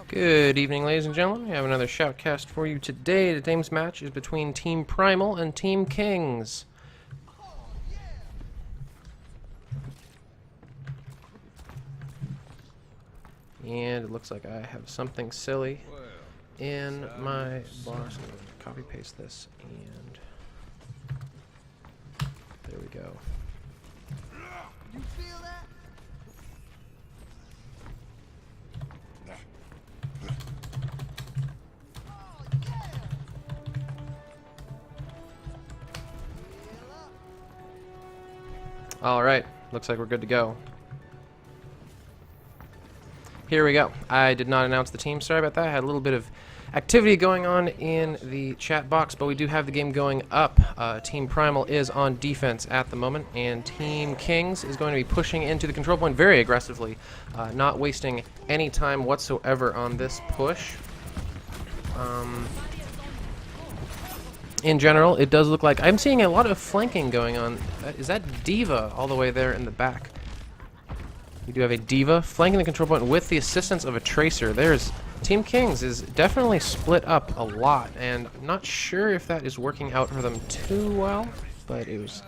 Good evening, ladies and gentlemen. We have another shoutcast for you today. Today's match is between Team Primal and Team Kings. And it looks like I have something silly in my box. I'm going to copy paste this, and there we go. You feel that? Alright, looks like we're good to go. Here we go. I did not announce the team. Sorry about that. I had a little bit of activity going on in the chat box, but we do have the game going up. Team Primal is on defense at the moment, and Team Kings is going to be pushing into the control point very aggressively, not wasting any time whatsoever on this push. In general, it does look like I'm seeing a lot of flanking going on. Is that Diva all the way there in the back? We do have a Diva flanking the control point with the assistance of a Tracer. There's Team Kings is definitely split up a lot, and I'm not sure if that is working out for them too well, but it was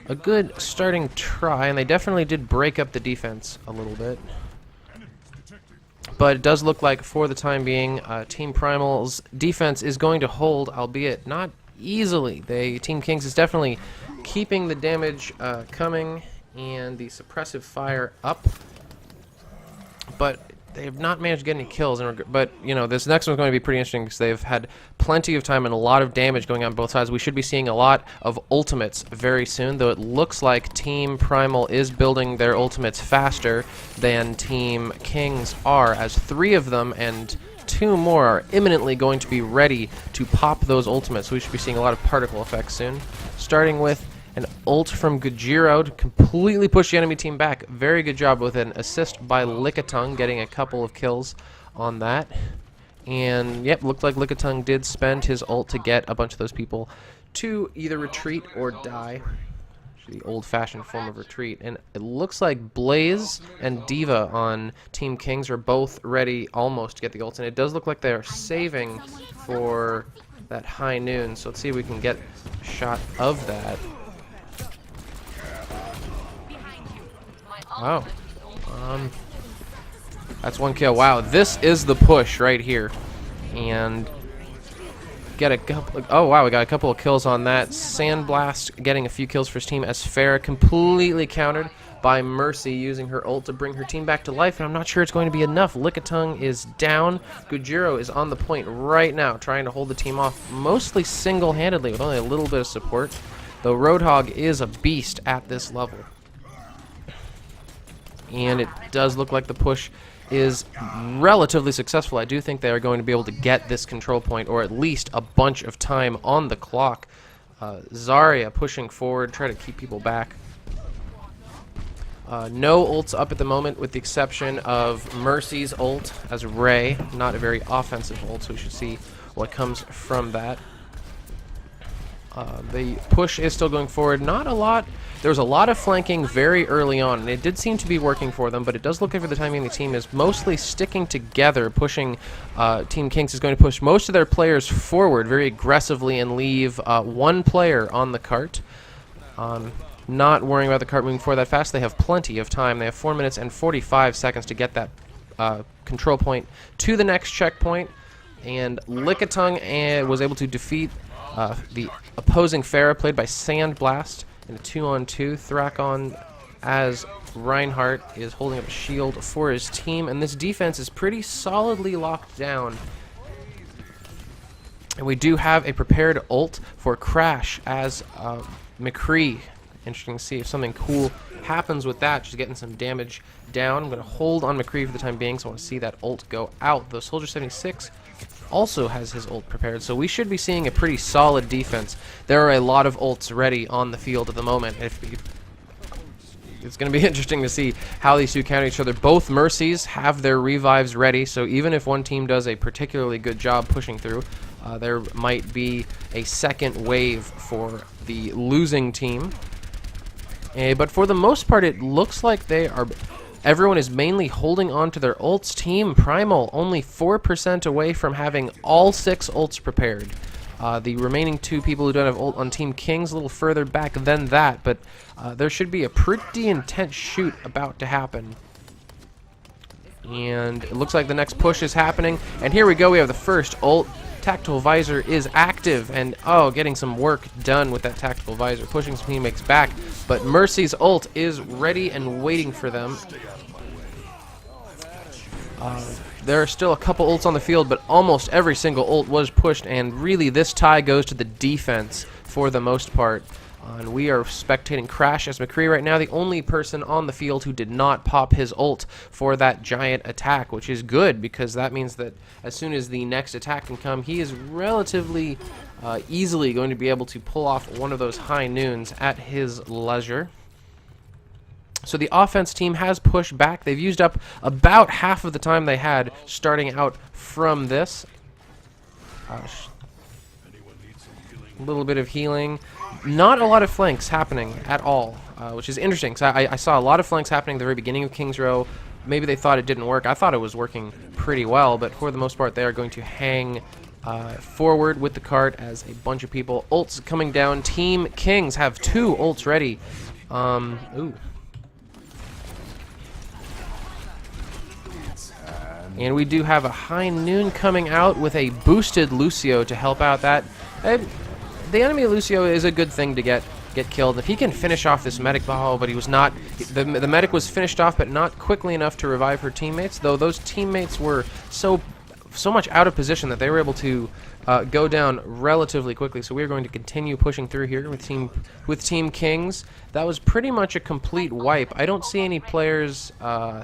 a good starting try, and they definitely did break up the defense a little bit. But it does look like, for the time being, Team Primal's defense is going to hold, albeit not easily. Team Kings is definitely keeping the damage coming and the suppressive fire up, but they have not managed to get any kills. But you know, this next one's going to be pretty interesting because they've had plenty of time and a lot of damage going on both sides. We should be seeing a lot of ultimates very soon, though it looks like Team Primal is building their ultimates faster than Team Kings are, as 3 of them and 2 more are imminently going to be ready to pop those ultimates. So we should be seeing a lot of particle effects soon, starting with an ult from Gajiro to completely push the enemy team back. Very good job with an assist by Lickitung, getting a couple of kills on that. And yep, looked like Lickitung did spend his ult to get a bunch of those people to either retreat or die. The old-fashioned form of retreat. And it looks like Blaze and Diva on Team Kings are both ready almost to get the ults. And it does look like they are saving for that high noon. So let's see if we can get a shot of that. Wow. That's 1 kill. Wow, this is the push right here. And get a couple. Oh wow, we got a couple of kills on that. Sandblast getting a few kills for his team, as Farah completely countered by Mercy using her ult to bring her team back to life, and I'm not sure it's going to be enough. Lickitung is down. Gujiro is on the point right now, trying to hold the team off, mostly single-handedly with only a little bit of support, though Roadhog is a beast at this level. And it does look like the push is relatively successful. I do think they are going to be able to get this control point, or at least a bunch of time on the clock. Zarya pushing forward, try to keep people back. No ults up at the moment, with the exception of Mercy's ult as Ray. Not a very offensive ult, so we should see what comes from that. The push is still going forward. Not a lot. There was a lot of flanking very early on, and it did seem to be working for them, but it does look like for the time being the team is mostly sticking together, pushing. Team Kings is going to push most of their players forward very aggressively and leave 1 player on the cart. Not worrying about the cart moving forward that fast. They have plenty of time. They have 4 minutes and 45 seconds to get that control point to the next checkpoint, and Lickitung was able to defeat the opposing Farah, played by Sandblast, in a 2-on-2. Thrakon as Reinhardt is holding up a shield for his team, and this defense is pretty solidly locked down. And we do have a prepared ult for Crash as McCree. Interesting to see if something cool happens with that, just getting some damage down. I'm going to hold on McCree for the time being, so I want to see that ult go out. Though Soldier 76 also has his ult prepared, so we should be seeing a pretty solid defense. There are a lot of ults ready on the field at the moment. It's going to be interesting to see how these two counter each other. Both Mercies have their revives ready, so even if one team does a particularly good job pushing through, there might be a second wave for the losing team. But for the most part, it looks like they are everyone is mainly holding on to their ults. Team Primal only 4% away from having all 6 ults prepared. The remaining 2 people who don't have ult on Team Kings a little further back than that, but there should be a pretty intense shoot about to happen. And it looks like the next push is happening. And here we go, we have the first ult. Tactical Visor is active, and oh, getting some work done with that Tactical Visor, pushing some teammates back. But Mercy's ult is ready and waiting for them. There are still a couple ults on the field, but almost every single ult was pushed, and really this tie goes to the defense for the most part. And we are spectating Crash as McCree right now, the only person on the field who did not pop his ult for that giant attack, which is good because that means that as soon as the next attack can come, he is relatively easily going to be able to pull off one of those high noons at his leisure. So the offense team has pushed back. They've used up about half of the time they had starting out from this. A little bit of healing. Not a lot of flanks happening at all, which is interesting. So I saw a lot of flanks happening at the very beginning of King's Row. Maybe they thought it didn't work. I thought it was working pretty well, but for the most part, they are going to hang forward with the cart as a bunch of people. Ults coming down. Team Kings have 2 ults ready. Ooh. And we do have a high noon coming out with a boosted Lucio to help out that. The enemy Lucio is a good thing to get killed. If he can finish off this medic, oh, but he was not. The medic was finished off, but not quickly enough to revive her teammates. Though those teammates were so much out of position that they were able to go down relatively quickly. So we're going to continue pushing through here with Team Kings. That was pretty much a complete wipe. I don't see any players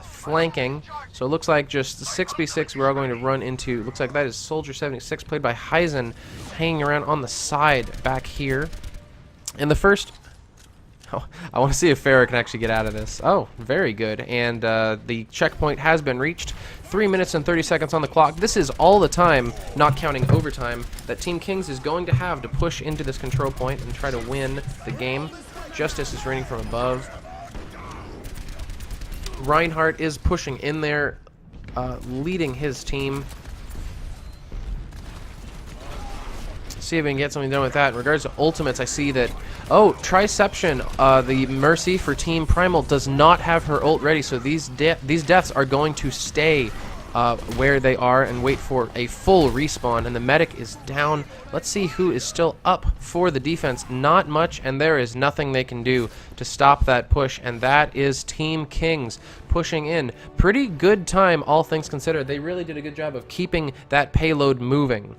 flanking, so it looks like just the 6v6 we're all going to run into. Looks like that is Soldier 76 played by Heisen, hanging around on the side back here. And the first... Oh, I want to see if Farrah can actually get out of this. Oh, very good. And the checkpoint has been reached. 3 minutes and 30 seconds on the clock. This is all the time, not counting overtime, that Team Kings is going to have to push into this control point and try to win the game. Justice is raining from above. Reinhardt is pushing in there, leading his team. See if we can get something done with that. In regards to ultimates, I see that, oh, Triception, the Mercy for Team Primal does not have her ult ready, so these deaths are going to stay where they are and wait for a full respawn, and the medic is down. Let's see who is still up for the defense. Not much, and there is nothing they can do to stop that push, and that is Team Kings pushing in. Pretty good time, all things considered. They really did a good job of keeping that payload moving.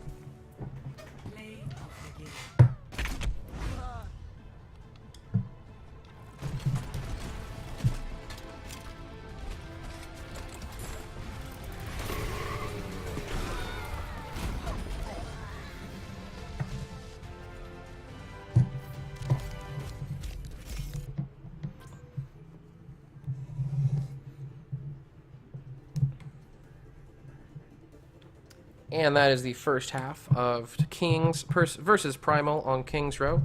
And that is the first half of Kings versus Primal on King's Row.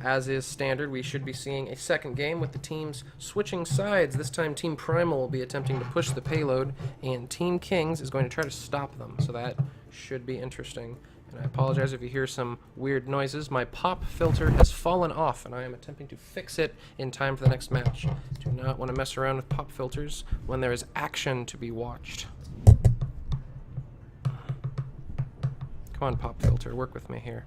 As is standard, we should be seeing a second game with the teams switching sides. This time Team Primal will be attempting to push the payload, and Team Kings is going to try to stop them. So that should be interesting. And I apologize if you hear some weird noises. My pop filter has fallen off, and I am attempting to fix it in time for the next match. Do not want to mess around with pop filters when there is action to be watched. Come on, pop filter, work with me here.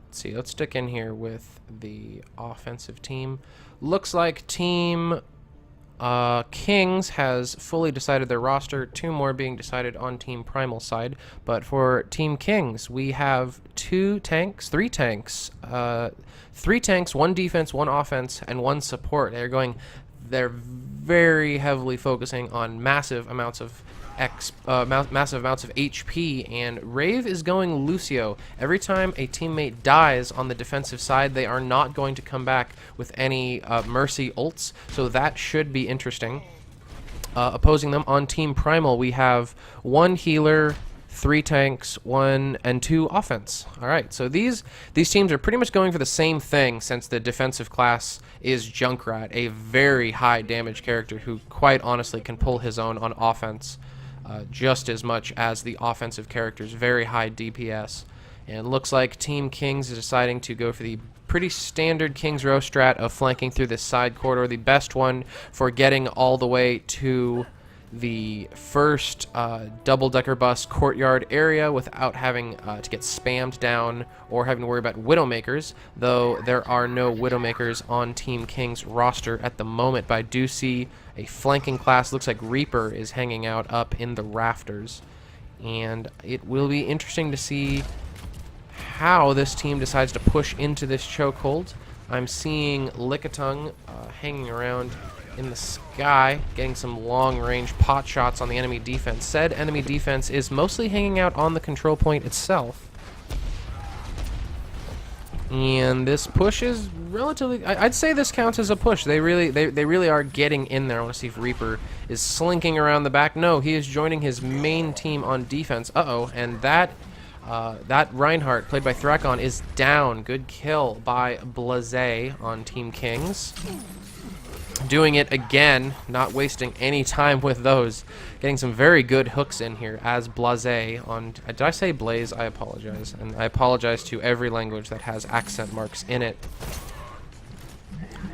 Let's see, let's stick in here with the offensive team. Looks like Team Kings has fully decided their roster, 2 more being decided on Team Primal side. But for Team Kings, we have 3 tanks, 3 tanks, 1 defense, 1 offense, and 1 support. They're very heavily focusing on massive amounts of HP, and Rave is going Lucio. Every time a teammate dies on the defensive side, they are not going to come back with any Mercy ults, so that should be interesting. Opposing them on Team Primal, we have 1 healer, 3 tanks, 1 and 2 offense. All right, so these teams are pretty much going for the same thing, since the defensive class is Junkrat, a very high damage character who quite honestly can pull his own on offense just as much as the offensive characters, very high DPS. And looks like Team Kings is deciding to go for the pretty standard Kings Row strat of flanking through this side corridor, the best one for getting all the way to the first double-decker bus courtyard area without having to get spammed down or having to worry about Widowmakers, though there are no Widowmakers on Team King's roster at the moment. But I do see a flanking class. Looks like Reaper is hanging out up in the rafters, and it will be interesting to see how this team decides to push into this chokehold. I'm seeing Lickitung hanging around in the sky, getting some long-range pot shots on the enemy defense. Said enemy defense is mostly hanging out on the control point itself. And this push is relatively... I'd say this counts as a push. They really are getting in there. I want to see if Reaper is slinking around the back. No, he is joining his main team on defense. Uh-oh, and that Reinhardt, played by Thrakon, is down. Good kill by Blaze on Team Kings. Doing it again, not wasting any time with those. Getting some very good hooks in here as Blaze on... Did I say Blaze? I apologize. And I apologize to every language that has accent marks in it.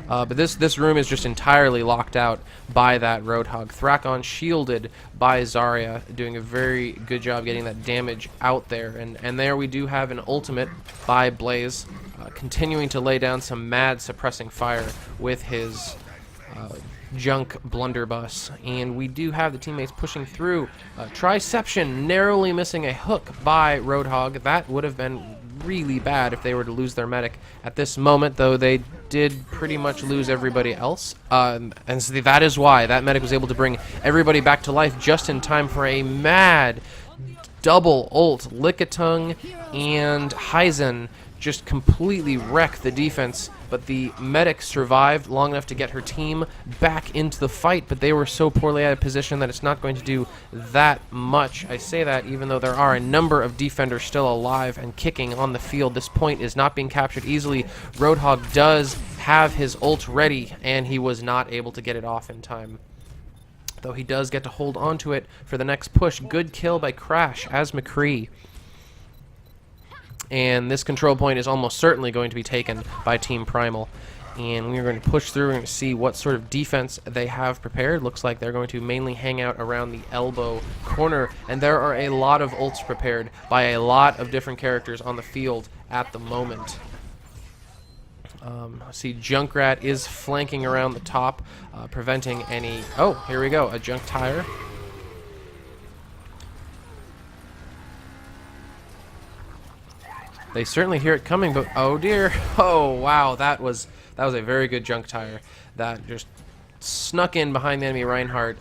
But this room is just entirely locked out by that Roadhog. Thrakon shielded by Zarya, doing a very good job getting that damage out there. And there we do have an ultimate by Blaze, continuing to lay down some mad suppressing fire with his junk blunderbuss. And we do have the teammates pushing through. Triception narrowly missing a hook by Roadhog. That would have been really bad if they were to lose their medic at this moment, though they did pretty much lose everybody else. And so that is why that medic was able to bring everybody back to life just in time for a mad double ult. Lickitung and Heisen just completely wreck the defense, but the medic survived long enough to get her team back into the fight, but they were so poorly out of position that it's not going to do that much. I say that even though there are a number of defenders still alive and kicking on the field. This point is not being captured easily. Roadhog does have his ult ready, and he was not able to get it off in time, though he does get to hold on to it for the next push. Good kill by Crash as McCree. And this control point is almost certainly going to be taken by Team Primal. And we're going to push through and see what sort of defense they have prepared. Looks like they're going to mainly hang out around the elbow corner. And there are a lot of ults prepared by a lot of different characters on the field at the moment. See, Junkrat is flanking around the top, preventing any... Oh, here we go, a junk tire. They certainly hear it coming, but oh dear. Oh wow, that was a very good junk tire that just snuck in behind the enemy Reinhardt.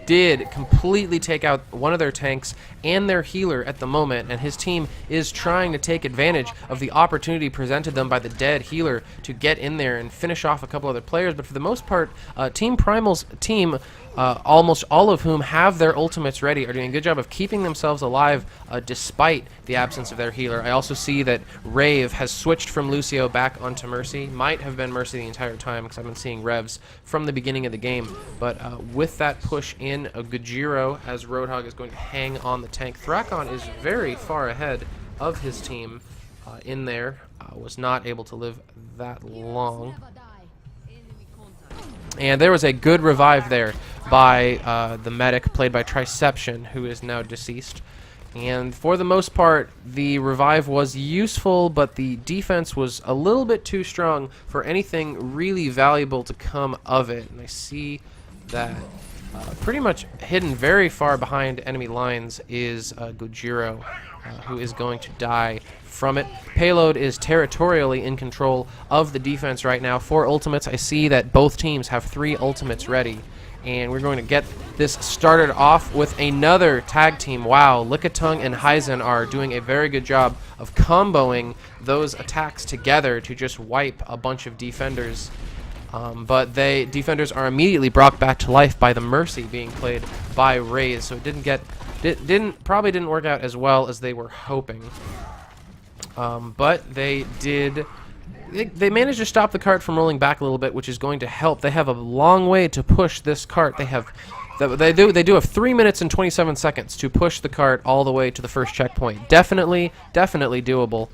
Did completely take out one of their tanks and their healer at the moment, and his team is trying to take advantage of the opportunity presented them by the dead healer to get in there and finish off a couple other players. But for the most part, Team Primal's team, almost all of whom have their ultimates ready, are doing a good job of keeping themselves alive despite the absence of their healer. I also see that Rave has switched from Lucio back onto Mercy. Might have been Mercy the entire time because I've been seeing Revs from the beginning of the game. But with that push in, a Gujiro as Roadhog is going to hang on the tank. Thrakon is very far ahead of his team in there. Was not able to live that long. And there was a good revive there by the medic, played by Triception, who is now deceased. And for the most part, the revive was useful, but the defense was a little bit too strong for anything really valuable to come of it. And I see that pretty much hidden very far behind enemy lines is Gojiro, who is going to die from it. Payload is territorially in control of the defense right now. 4 ultimates. I see that both teams have 3 ultimates ready. And we're going to get this started off with another tag team. Wow, Lickitung and Heisen are doing a very good job of comboing those attacks together to just wipe a bunch of defenders. But defenders are immediately brought back to life by the Mercy being played by Raze, so it probably didn't work out as well as they were hoping. But they did. They managed to stop the cart from rolling back a little bit, which is going to help. They have a long way to push this cart. They do have 3 minutes and 27 seconds to push the cart all the way to the first checkpoint. Definitely doable.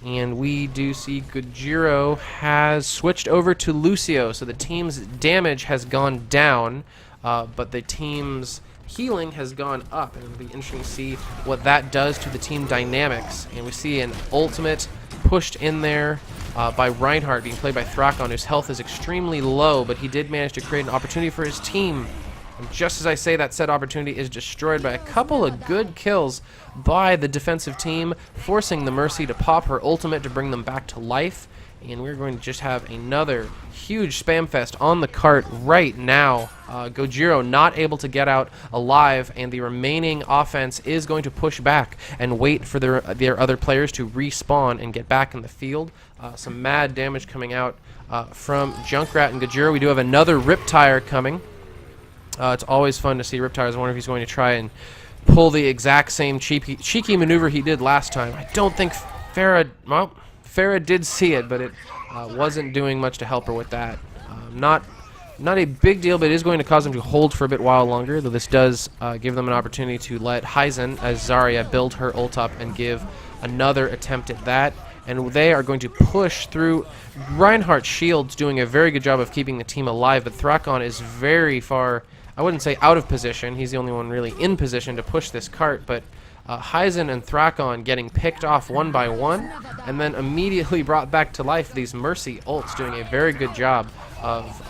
And we do see Gojiro has switched over to Lucio, so the team's damage has gone down, but the team's healing has gone up, and it'll be interesting to see what that does to the team dynamics. And we see an ultimate pushed in there by Reinhardt, being played by Thrakon, whose health is extremely low, but he did manage to create an opportunity for his team. And just as I say that, said opportunity is destroyed by a couple of good kills by the defensive team, forcing the Mercy to pop her ultimate to bring them back to life. And we're going to just have another huge spam fest on the cart right now. Gojiro not able to get out alive, and the remaining offense is going to push back and wait for their other players to respawn and get back in the field. Some mad damage coming out from Junkrat and Gojiro. We do have another Riptire coming. It's always fun to see Riptires. I wonder if he's going to try and pull the exact same cheeky maneuver he did last time. I don't think Farah did see it, but it wasn't doing much to help her with that. Not a big deal, but it is going to cause them to hold for a bit while longer, though this does give them an opportunity to let Hyzen, as Zarya, build her ult up and give another attempt at that. And they are going to push through. Reinhardt's shield's doing a very good job of keeping the team alive, but Thrakon is very far, I wouldn't say out of position. He's the only one really in position to push this cart, but Hyzen and Thrakon getting picked off one by one and then immediately brought back to life. These Mercy ults doing a very good job of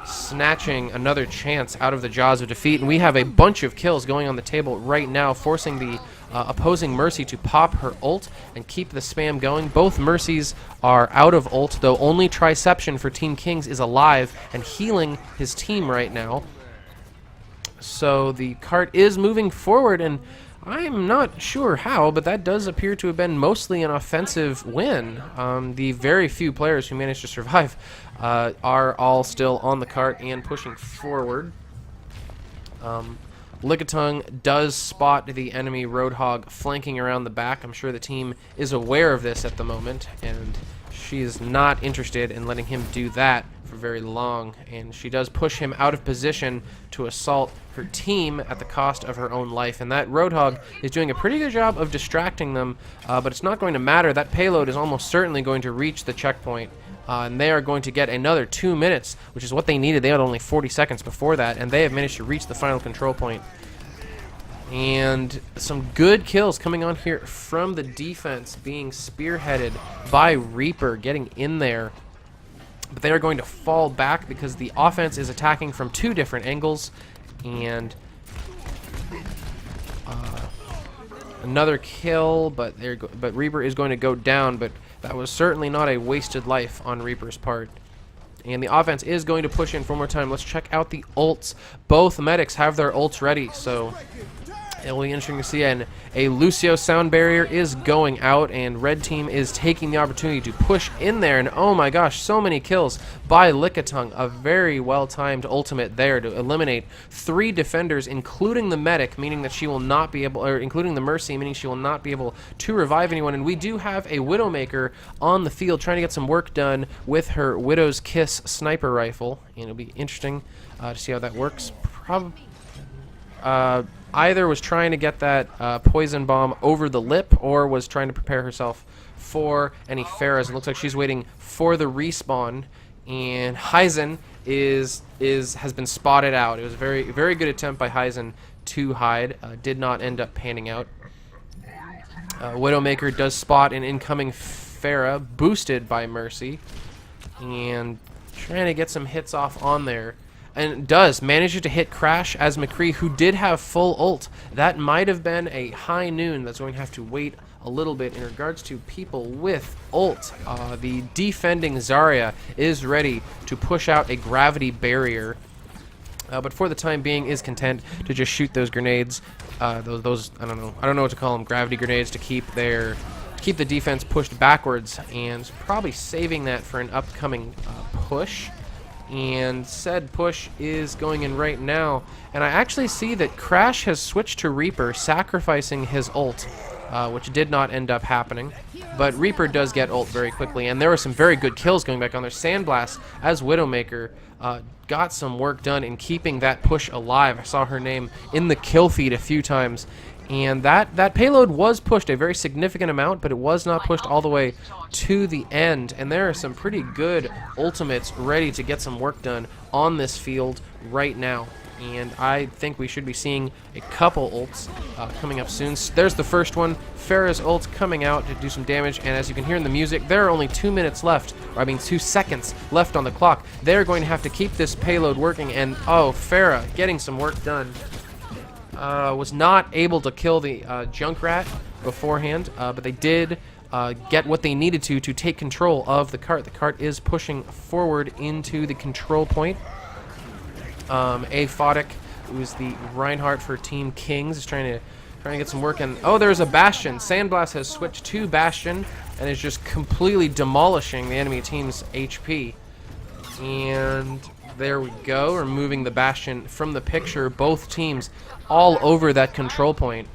snatching another chance out of the jaws of defeat. And we have a bunch of kills going on the table right now, forcing the opposing Mercy to pop her ult and keep the spam going. Both Mercies are out of ult, though only Triception for Team Kings is alive and healing his team right now. So the cart is moving forward, and I'm not sure how, but that does appear to have been mostly an offensive win. The very few players who managed to survive are all still on the cart and pushing forward. Lickitung does spot the enemy Roadhog flanking around the back. I'm sure the team is aware of this at the moment, and she is not interested in letting him do that for very long. And she does push him out of position to assault her team at the cost of her own life. And that Roadhog is doing a pretty good job of distracting them, but it's not going to matter. That payload is almost certainly going to reach the checkpoint. And they are going to get another 2 minutes, which is what they needed. They had only 40 seconds before that, and they have managed to reach the final control point. And some good kills coming on here from the defense, being spearheaded by Reaper, getting in there. But they are going to fall back because the offense is attacking from two different angles. And another kill, but Reaper is going to go down, but that was certainly not a wasted life on Reaper's part. And the offense is going to push in for more time. Let's check out the ults. Both medics have their ults ready, so it'll be interesting to see. And a Lucio sound barrier is going out, and red team is taking the opportunity to push in there. And oh my gosh, so many kills by Lickitung. A very well-timed ultimate there to eliminate 3 defenders, including the medic, meaning that she will not be able, or including the Mercy, meaning she will not be able to revive anyone. And we do have a Widowmaker on the field trying to get some work done with her Widow's Kiss sniper rifle, and it'll be interesting to see how that works. Either was trying to get that poison bomb over the lip, or was trying to prepare herself for any Pharahs. It looks like she's waiting for the respawn, and Hyzen has been spotted out. It was a very good attempt by Hyzen to hide. Did not end up panning out. Widowmaker does spot an incoming Pharah, boosted by Mercy, and trying to get some hits off on there. And does manage to hit Crash as McCree, who did have full ult. That might have been a high noon that's going to have to wait a little bit in regards to people with ult. The defending Zarya is ready to push out a gravity barrier, but for the time being is content to just shoot those grenades. Those I don't know what to call them, gravity grenades, to keep the defense pushed backwards, and probably saving that for an upcoming push. and said push is going in right now. And I actually see that Crash has switched to Reaper, sacrificing his ult, which did not end up happening. But Reaper does get ult very quickly, and there were some very good kills going back on there. Sandblast, as Widowmaker, got some work done in keeping that push alive. I saw her name in the kill feed a few times. And that payload was pushed a very significant amount, but it was not pushed all the way to the end. And there are some pretty good ultimates ready to get some work done on this field right now. And I think we should be seeing a couple ults coming up soon. There's the first one. Pharah's ult coming out to do some damage. And as you can hear in the music, there are only 2 minutes left. Or I mean 2 seconds left on the clock. They're going to have to keep this payload working. And oh, Pharah getting some work done. Was not able to kill the Junkrat beforehand, but they did get what they needed to take control of the cart. The cart is pushing forward into the control point. Aphotic, who's the Reinhardt for Team Kings, is trying to get some work in. Oh, there's a Bastion. Sandblast has switched to Bastion and is just completely demolishing the enemy team's HP. And there we go, removing the Bastion from the picture. Both teams all over that control point.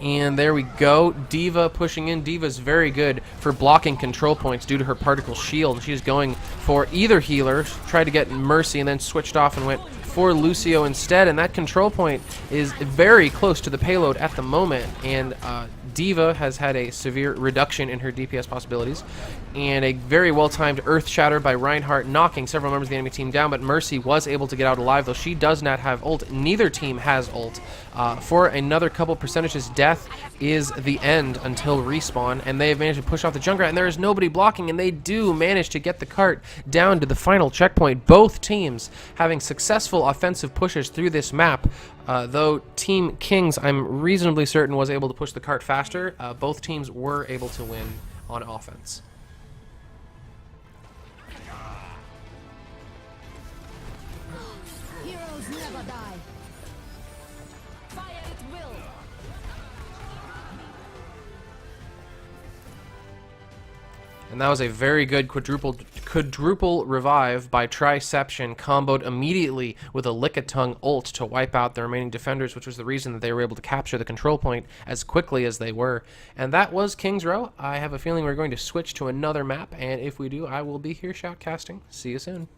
And there we go, D.Va pushing in. D.Va's very good for blocking control points due to her particle shield. She's going for either healer, tried to get Mercy and then switched off and went for Lucio instead. And that control point is very close to the payload at the moment. And D.Va has had a severe reduction in her DPS possibilities, and a very well-timed Earth Shatter by Reinhardt, knocking several members of the enemy team down, but Mercy was able to get out alive, though she does not have ult. Neither team has ult. For another couple percentages, death is the end until respawn, and they have managed to push off the Junkrat, and there is nobody blocking, and they do manage to get the cart down to the final checkpoint. Both teams having successful offensive pushes through this map, though Team Kings, I'm reasonably certain, was able to push the cart faster. Both teams were able to win on offense. Heroes never die. Fire at will. And that was a very good quadruple revive by Triception, comboed immediately with a Lick-a-Tongue ult to wipe out the remaining defenders, which was the reason that they were able to capture the control point as quickly as they were. And that was King's Row. I have a feeling we're going to switch to another map, and if we do, I will be here shoutcasting. See you soon.